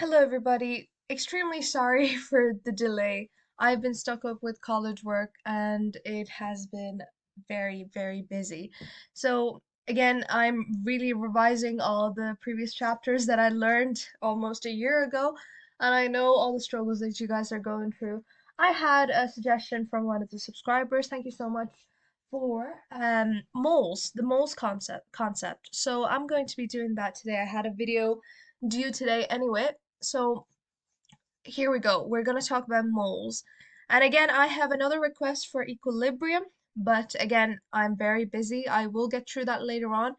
Hello, everybody. Extremely sorry for the delay. I've been stuck up with college work and it has been very, very busy. So, again, I'm really revising all the previous chapters that I learned almost a year ago, and I know all the struggles that you guys are going through. I had a suggestion from one of the subscribers. Thank you so much for moles, the moles concept. So, I'm going to be doing that today. I had a video due today anyway. So here we go. We're going to talk about moles. And again, I have another request for equilibrium, but again, I'm very busy. I will get through that later on.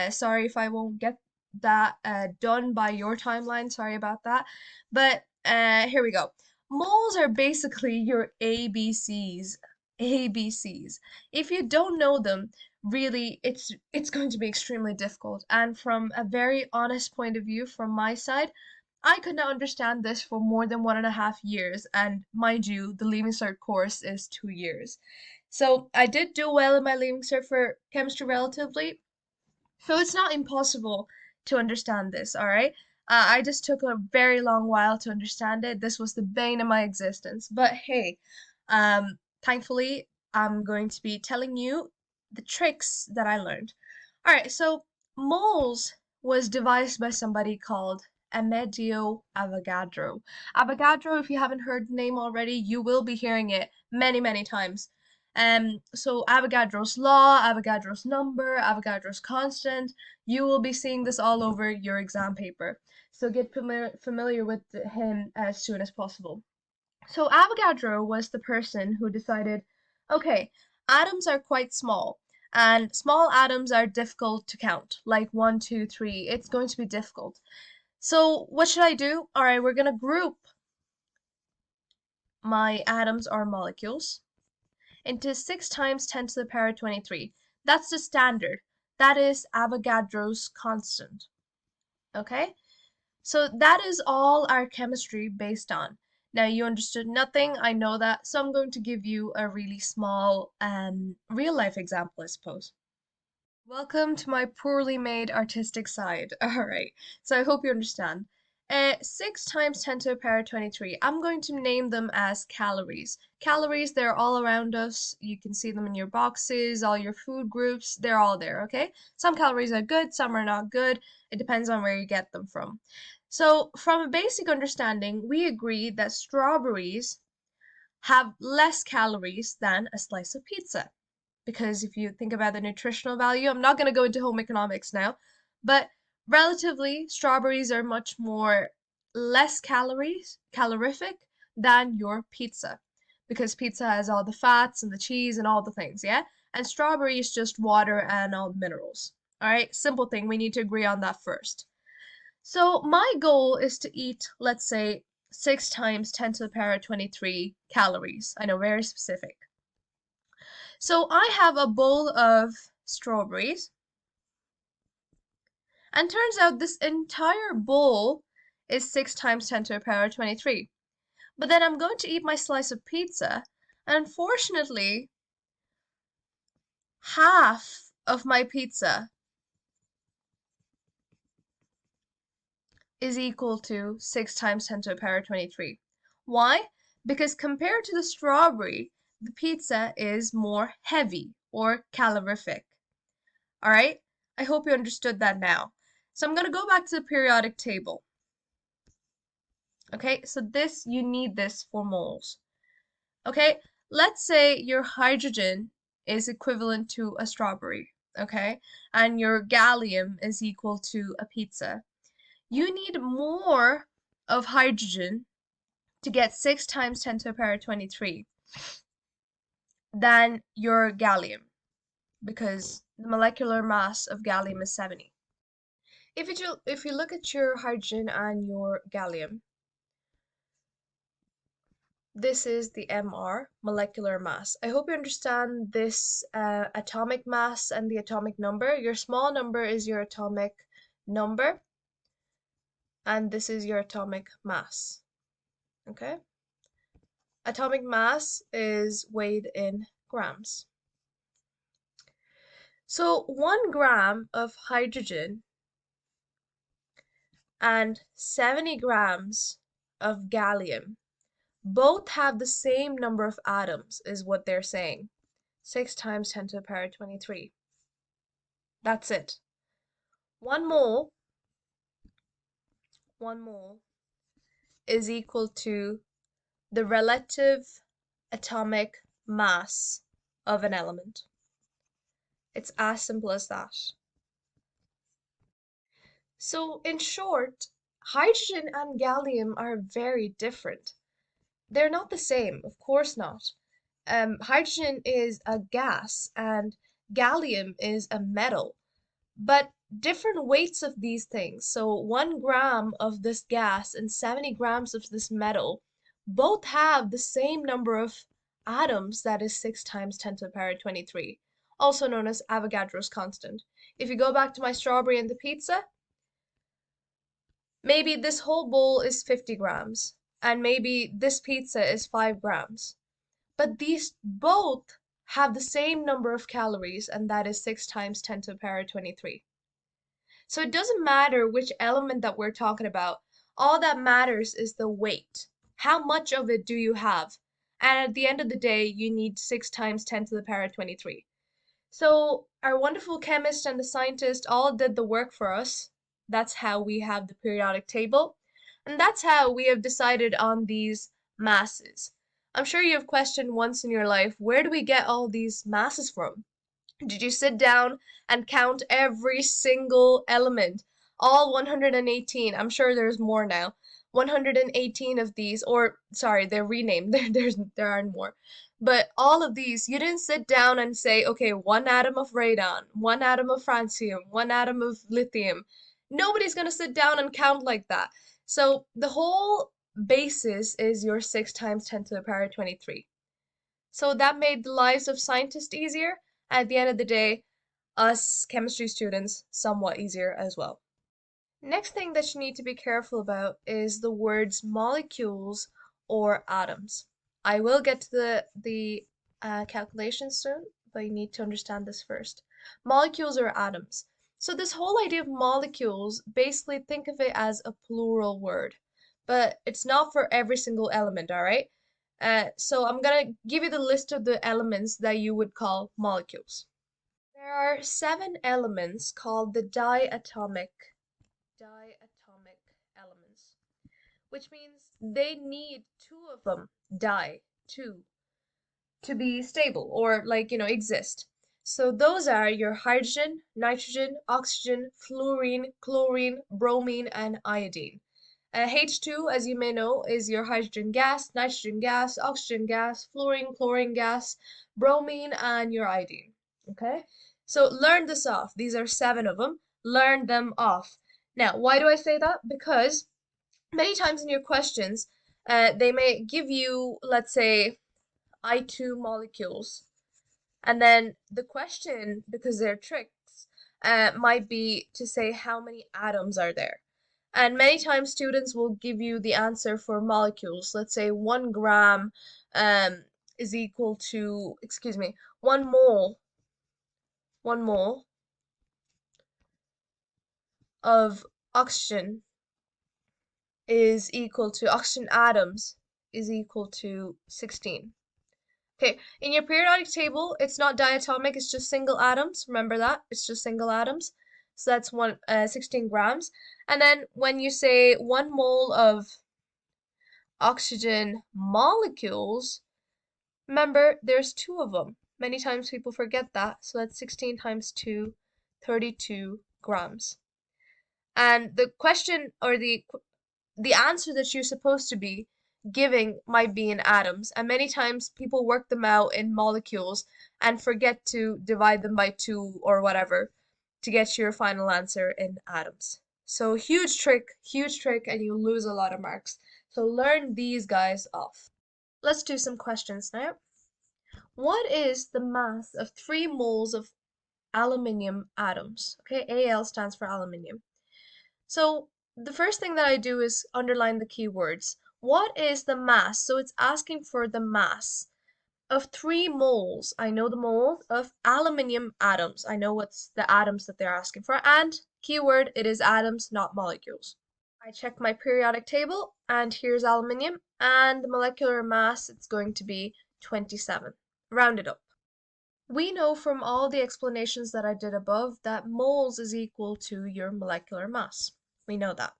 Sorry if I won't get that done by your timeline. Sorry about that. But here we go. Moles are basically your ABCs. ABCs. If you don't know them, really, it's going to be extremely difficult. And from a very honest point of view, from my side, I could not understand this for more than 1.5 years, and mind you, the Leaving Cert course is 2 years. So I did do well in my Leaving Cert for chemistry relatively, so it's not impossible to understand this, all right? I just took a very long while to understand it. This was the bane of my existence. But hey, thankfully, I'm going to be telling you the tricks that I learned. All right, so moles was devised by somebody called Amedeo Avogadro. Avogadro, if you haven't heard the name already, you will be hearing it many, many times. So Avogadro's law, Avogadro's number, Avogadro's constant, you will be seeing this all over your exam paper. So get familiar with him as soon as possible. So Avogadro was the person who decided, okay, atoms are quite small, and small atoms are difficult to count, like one, two, three. It's going to be difficult. So what should I do? All right, we're gonna group my atoms or molecules into 6 times 10 to the power 23. That's the standard. That is Avogadro's constant. Okay? So that is all our chemistry based on. Now you understood nothing, I know that, so I'm going to give you a really small real life example, I suppose. Welcome to my poorly made artistic side. Alright, so I hope you understand. 6 times 10 to the power 23. I'm going to name them as calories. Calories, they're all around us. You can see them in your boxes, all your food groups, they're all there, okay? Some calories are good, some are not good. It depends on where you get them from. So, from a basic understanding, we agree that strawberries have less calories than a slice of pizza. Because if you think about the nutritional value, I'm not going to go into home economics now, but relatively, strawberries are much more less calorific than your pizza. Because pizza has all the fats and the cheese and all the things, yeah? And strawberry is just water and all minerals. All right, simple thing. We need to agree on that first. So my goal is to eat, let's say, 6 times 10 to the power 23 calories. I know, very specific. So I have a bowl of strawberries, and turns out this entire bowl is 6 times 10 to the power 23. But then I'm going to eat my slice of pizza, and unfortunately, half of my pizza is equal to 6 times 10 to the power 23. Why? Because compared to the strawberry, the pizza is more heavy or calorific. All right? I hope you understood that now. So I'm going to go back to the periodic table. Okay, so this, you need this for moles. Okay, let's say your hydrogen is equivalent to a strawberry, okay, and your gallium is equal to a pizza. You need more of hydrogen to get 6 times 10 to the power 23 than your gallium, because the molecular mass of gallium is 70. If you look at your hydrogen and your gallium, this is the MR, molecular mass. I hope you understand this atomic mass and the atomic number. Your small number is your atomic number, and this is your atomic mass. Okay? Atomic mass is weighed in grams. So 1 gram of hydrogen and 70 grams of gallium both have the same number of atoms, is what they're saying. 6 times 10 to the power 23. That's it. One mole, one mole is equal to the relative atomic mass of an element. It's as simple as that. So, in short, hydrogen and gallium are very different. They're not the same, of course not. Hydrogen is a gas and gallium is a metal, but different weights of these things. So 1 gram of this gas and 70 grams of this metal both have the same number of atoms, that is 6 times 10 to the power 23, also known as Avogadro's constant. If you go back to my strawberry and the pizza, maybe this whole bowl is 50 grams, and maybe this pizza is 5 grams. But these both have the same number of calories, and that is 6 times 10 to the power 23. So it doesn't matter which element that we're talking about. All that matters is the weight. How much of it do you have? And at the end of the day, you need 6 times 10 to the power 23. So our wonderful chemist and the scientist all did the work for us. That's how we have the periodic table. And that's how we have decided on these masses. I'm sure you have questioned once in your life, where do we get all these masses from? Did you sit down and count every single element? All 118. I'm sure there's more now. 118 of these, or sorry, they're renamed. There aren't more. But all of these, you didn't sit down and say, okay, 1 atom of radon, 1 atom of francium, 1 atom of lithium. Nobody's gonna sit down and count like that. So the whole basis is your 6 times 10 to the power 23. So that made the lives of scientists easier. At the end of the day, us chemistry students somewhat easier as well. Next thing that you need to be careful about is the words molecules or atoms. I will get to the calculations soon, but you need to understand this first. Molecules or atoms. So this whole idea of molecules, basically think of it as a plural word, but it's not for every single element, all right? So I'm gonna give you the list of the elements that you would call molecules. There are 7 elements called the diatomic elements, which means they need 2 of them, two, to be stable or exist. So those are your hydrogen, nitrogen, oxygen, fluorine, chlorine, bromine, and iodine. H2, as you may know, is your hydrogen gas, nitrogen gas, oxygen gas, fluorine, chlorine gas, bromine, and your iodine. Okay? So learn this off. These are 7 of them. Learn them off. Now, why do I say that? Because many times in your questions, they may give you, let's say, I2 molecules. And then the question, because they're tricks, might be to say how many atoms are there. And many times students will give you the answer for molecules. Let's say 1 gram is equal to, 1 mole, 1 mole of oxygen is equal to, oxygen atoms is equal to 16. Okay, in your periodic table, it's not diatomic, it's just single atoms. Remember that? It's just single atoms. So that's 16 grams. And then when you say 1 mole of oxygen molecules, remember there's 2 of them. Many times people forget that. So that's 16 times 2, 32 grams. And the question or the answer that you're supposed to be giving might be in atoms, and many times people work them out in molecules and forget to divide them by 2 or whatever to get your final answer in atoms. So huge trick, and you lose a lot of marks. So learn these guys off. Let's do some questions now. What is the mass of 3 moles of aluminium atoms? Okay, Al stands for aluminium. So the first thing that I do is underline the keywords. What is the mass? So it's asking for the mass of 3 moles. I know the moles of aluminium atoms. I know what's the atoms that they're asking for. And keyword, it is atoms, not molecules. I check my periodic table, and here's aluminium, and the molecular mass, it's going to be 27. Rounded up. We know from all the explanations that I did above that moles is equal to your molecular mass. We know that.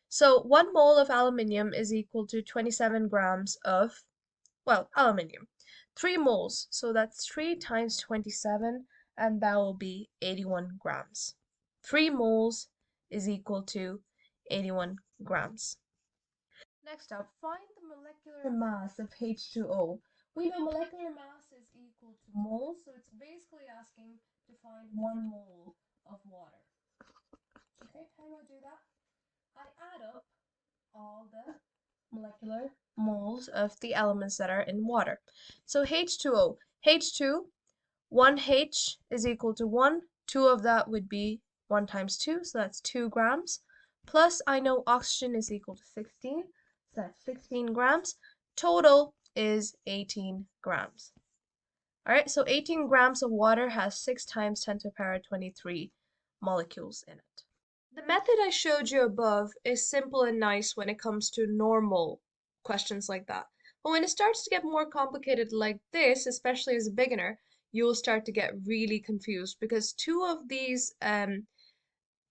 So 1 mole of aluminium is equal to 27 grams of, well, aluminium. 3 moles, so that's 3 times 27, and that will be 81 grams. 3 moles is equal to 81 grams. Next up, find the molecular mass of H2O. We know molecular mass is equal to moles, so it's basically asking to find 1 mole of water. Okay, how do I do that? I add up all the molecular moles of the elements that are in water. So H2O, H2, 1H is equal to 1, 2 of that would be 1 times 2, so that's 2 grams. Plus, I know oxygen is equal to 16, so that's 16 grams. Total is 18 grams. All right, so 18 grams of water has 6 times 10 to the power 23 molecules in it. The method I showed you above is simple and nice when it comes to normal questions like that. But when it starts to get more complicated like this, especially as a beginner, you'll start to get really confused because 2 of these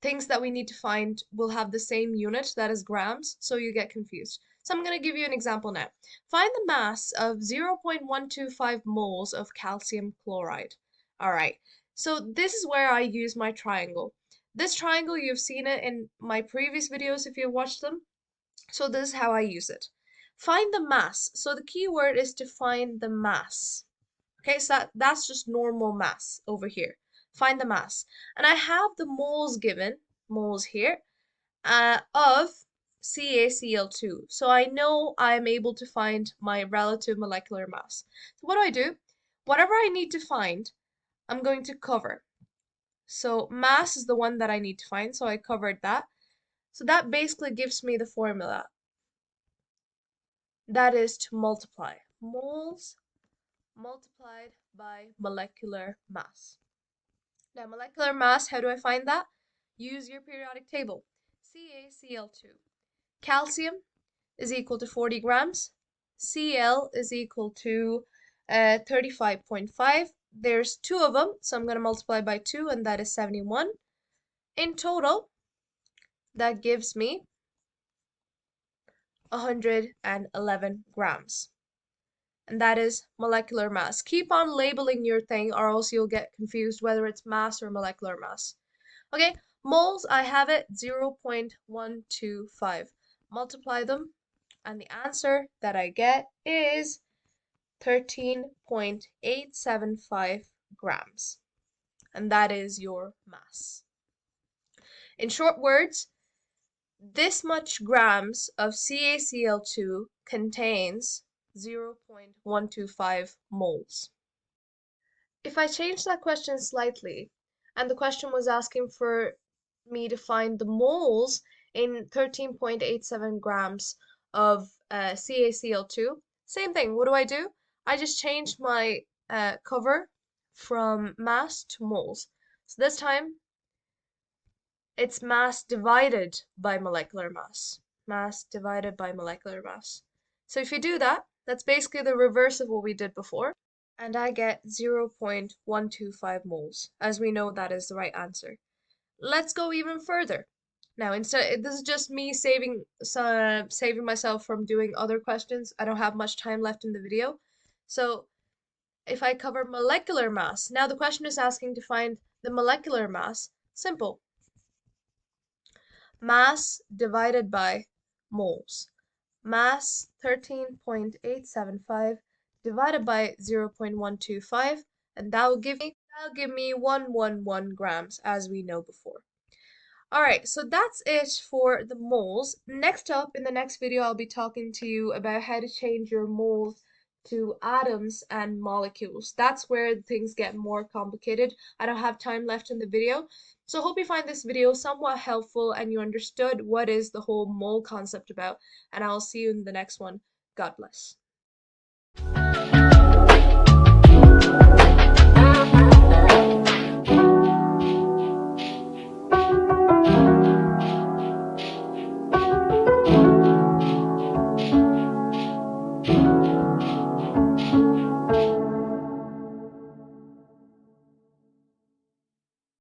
things that we need to find will have the same unit, that is grams, so you get confused. So I'm going to give you an example now. Find the mass of 0.125 moles of calcium chloride. All right, so this is where I use my triangle. This triangle, you've seen it in my previous videos if you've watched them. So this is how I use it. Find the mass. So the key word is to find the mass. Okay, so that's just normal mass over here. Find the mass. And I have the moles given, moles here, of CaCl2. So I know I'm able to find my relative molecular mass. So what do? Whatever I need to find, I'm going to cover. So mass is the one that I need to find, so I covered that. So that basically gives me the formula. That is to multiply. Moles multiplied by molecular mass. Now, molecular mass, how do I find that? Use your periodic table. CaCl2. Calcium is equal to 40 grams. Cl is equal to 35.5. There's 2 of them, so I'm going to multiply by 2, and that is 71. In total, that gives me 111 grams. And that is molecular mass. Keep on labeling your thing or else you'll get confused whether it's mass or molecular mass. Okay, moles, I have it 0.125. Multiply them, and the answer that I get is 13.875 grams. And that is your mass. In short words, this much grams of CaCl2 contains 0.125 moles. If I change that question slightly, and the question was asking for me to find the moles in 13.87 grams of CaCl2, same thing. What do? I just changed my cover from mass to moles. So this time, it's mass divided by molecular mass. Mass divided by molecular mass. So if you do that, that's basically the reverse of what we did before. And I get 0.125 moles. As we know, that is the right answer. Let's go even further. Now, instead, this is just me saving myself from doing other questions. I don't have much time left in the video. So if I cover molecular mass, now the question is asking to find the molecular mass. Simple. Mass divided by moles. Mass 13.875 divided by 0.125, and that'll give me 111 grams, as we know before. Alright, so that's it for the moles. Next up, in the next video, I'll be talking to you about how to change your moles to atoms and molecules. That's where things get more complicated. I don't have time left in the video. So I hope you find this video somewhat helpful and you understood what is the whole mole concept about. And I'll see you in the next one. God bless.